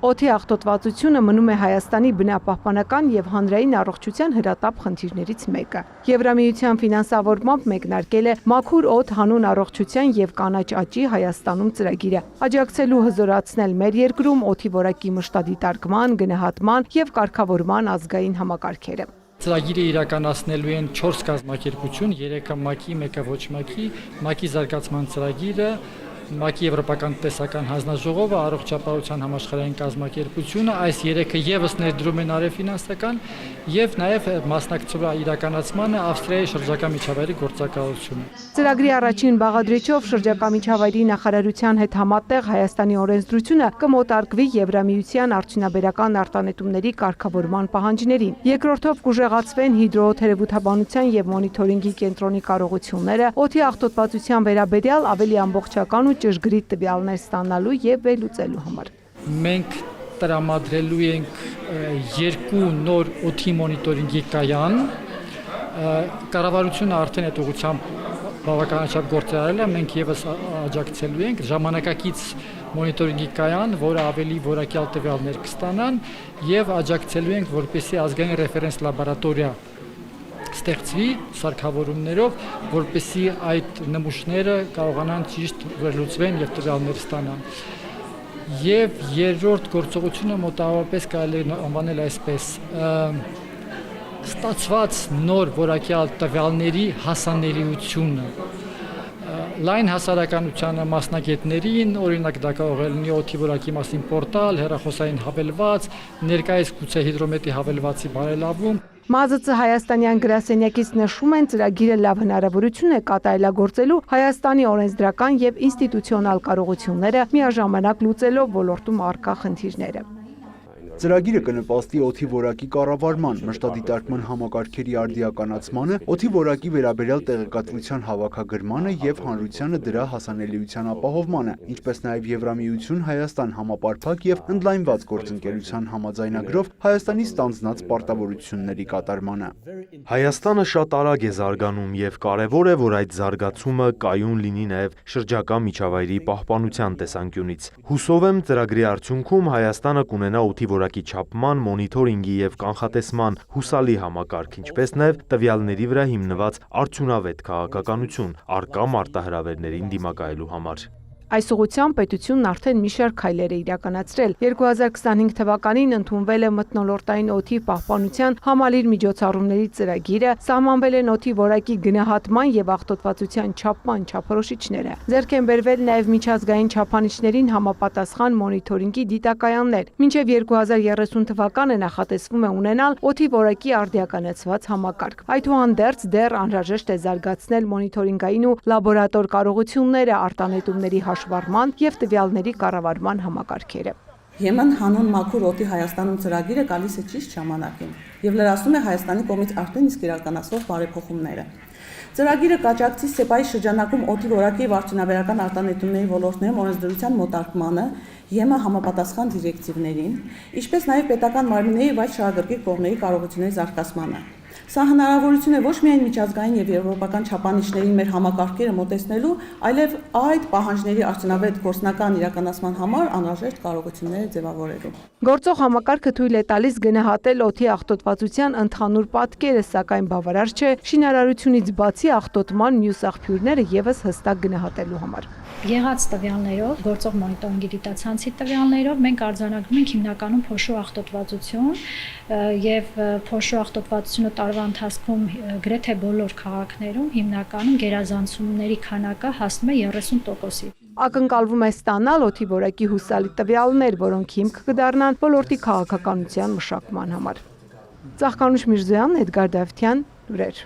Օդի աղտոտվածությունը մնում է Հայաստանի բնապահպանական եւ հանրային առողջության հրատապ խնդիրներից մեկը։ Եվրամիության ֆինանսավորմամբ մեկնարկել է «Մաքուր օդ հանուն առողջության եւ կանաչ աճի Հայաստանում» ծրագիրը, աջակցելու հզորացնել մեր երկրում օդի որակի մշտադիտարկման, գնահատման եւ կարգավորման ազգային համակարգերը։ Ծրագիրը իրականացնելու են 4 կազմակերպություն, 3-ը ՄԱԿ-ի, 1-ը ոչ ՄԱԿ-ի, ՄԱԿ-ի զարգացման ծրագիրը, ՄԱԿ-ի Եվրոպական տնտեսական հանձնաժողովը, առողջապահության համաշխարհային կազմակերպությունը, այս 3-ը եւս ներդրում են արևֆինանսական եւ նաեւ մասնակցում իրականացմանը Ավստրիայի շրջակա միջավայրի գործակալությունը։ Ծրագրի առաջին բաղադրիչով շրջակա միջավայրի նախարարության հետ համատեղ Հայաստանի օրենսդրությունը կմոտարկվի Եվրամիության արդյունաբերական արտանետումների կարգավորման պահանջներին։ Երկրորդով կուժեղացվեն հիդրոթերապևտաբանության եւ մոնիթորինգի կենտրոնի կարողությունները, օդի աղտոտվածության վերաբերյալ ավելի ամբողջական ու ճշգրիտ տվյալներ ստանալու եւ վերլուծելու համար։ Մենք տրամադրելու ենք 2 նոր օդի մոնիտորինգի կայան։ Կառավարությունը արդեն այդ ուղղությամբ բավականաչափ գործարել է, մենք եւս աջակցելու ենք ժամանակակից մոնիտորինգի կայան, որը ավելի որակյալ տվյալներ կստանան եւ աջակցելու ենք, որպեսզի ազգային ռեֆերենս լաբորատորիա ստեղծվի սարքավորումներով, որպեսզի այդ նմուշները կարողանան ճիշտ վերլուծվեն եւ տվյալներ ստանան։ Եվ երրորդ գործողությունը մոտավորապես կարելի է անվանել այսպես. ստացված նոր որակյալ տվյալների հասանելիությունը լայն հասարակությանը մասնագետներին, օրինակ դա կարող է լինի օդի որակի մասին պորտալ, հեռախոսային հավելված, ներկայիս գուցե հիդրոմետրի հավելվածի բարելավում։ ՄԱԶԾ հայաստանյան գրասենյակից նշում են, ծրագիրը լավ հնարավորություն է կատարելագործելու Հայաստանի օրենսդրական եւ ինստիտուցիոնալ կարողությունները միաժամանակ լուծելով ոլորտում առկա խնդիրները։ Ծրագիրը կնպաստի օդի որակի կառավարման, մշտադիտարկման համակարգերի արդիականացմանը, օդի որակի վերաբերյալ տեղեկատվության հավաքագրմանը եւ հանրությանը դրա հասանելիության ապահովմանը, ինչպես նաեւ Եվրամիություն Հայաստան համապարփակ եւ ընդլայնված գործընկերության համաձայնագրով Հայաստանի ստանձնած պարտավորությունների կատարմանը։ Հայաստանը շատ արագ է զարգանում եւ կարեւոր է, որ այդ զարգացումը կայուն լինի նաեւ շրջակա միջավայրի պահպանության տեսանկյունից։ Հուսով եմ, ծրագրի արդյունքում Հայաստանը կունենա օդի որակի չափման, մոնիթորինգի եւ կանխատեսման հուսալի համակարգ, ինչպես նաեւ տվյալների վրա հիմնված արդյունավետ քաղաքականություն առկա մարտահրավերներին դիմակայելու համար։ Այս ուղղությամբ պետությունն արդեն մի շարք քայլեր է իրականացրել։ 2025 թվականին ընդունվել է մթնոլորտային օդի պահպանության համալիր միջոցառումների ծրագիրը, սահմանվել են օդի որակի գնահատման եւ աղտոտվածության չափման չափորոշիչները։ Ձեռք են բերվել նաեւ միջազգային չափանիշներին համապատասխան մոնիթորինգի դիտակայաններ։ Մինչեւ 2030 թվականը նախատեսվում է ունենալ օդի որակի արդիականացված համակարգ։ Այդուհանդերձ դեռ անհրաժեշտ է զարգացնել մոնիթորինգային ու լաբորատոր կարողությունները, արտանետումների հաշվառման եւ տվյալների կառավարման համակարգերը։ ԵՄ հանուն մաքուր օդի Հայաստանում ծրագիրը գալիս է ճիշտ ժամանակին եւ լրացնում է Հայաստանի կողմից արդեն իսկ իրականացվող բարեփոխումները։ Ծրագիրը կաջակցի ՍԵՊԱ-ի շրջանակում օդի որակի եւ արդյունաբերական արտանետումների ոլորտներում օրենսդրության մոտարկմանը, ԵՄ համապատասխան դիրեկտիվներին, ինչպես նաեւ պետական մարմինների եւ այլ շահագրգիռ կողմերի կարողությունների զարգացմանը։ Սա հնարավորություն է ոչ միայն միջազգային եւ եվրոպական չափանիշներին մեր համակարգերը մոտեցնելու, այլև այդ պահանջների արդյունավետ գործնական իրականացման համար անհրաժեշտ կարողությունները ձևավորելու։ Գործող համակարգը թույլ է տալիս գնահատել օդի աղտոտվածության ընդհանուր պատկերը, սակայն բավարար չէ շինարարությունից բացի աղտոտման մյուս աղբյուրները եւս հստակ գնահատելու համար։ Եղած տվյալներով, գործող մոնիտորինգի դիտացանցի տվյալներով մենք արձանագրում ենք հիմնականում փոշու աղտոտվածություն եւ փոշու աղտոտվածությունը տարվա ընթացքում գրեթե բոլոր քաղաքներում հիմնականում գերազանցումների քանակը հասնում է 30%-ի։ Ակնկալվում է ստանալ օդի որակի հուսալի տվյալներ, որոնք հիմք կդառնան ոլորտի քաղաքականության մշակման համար։ Ծաղկանուշ Միրզոյան, Էդգար Դավթյան, լուրեր։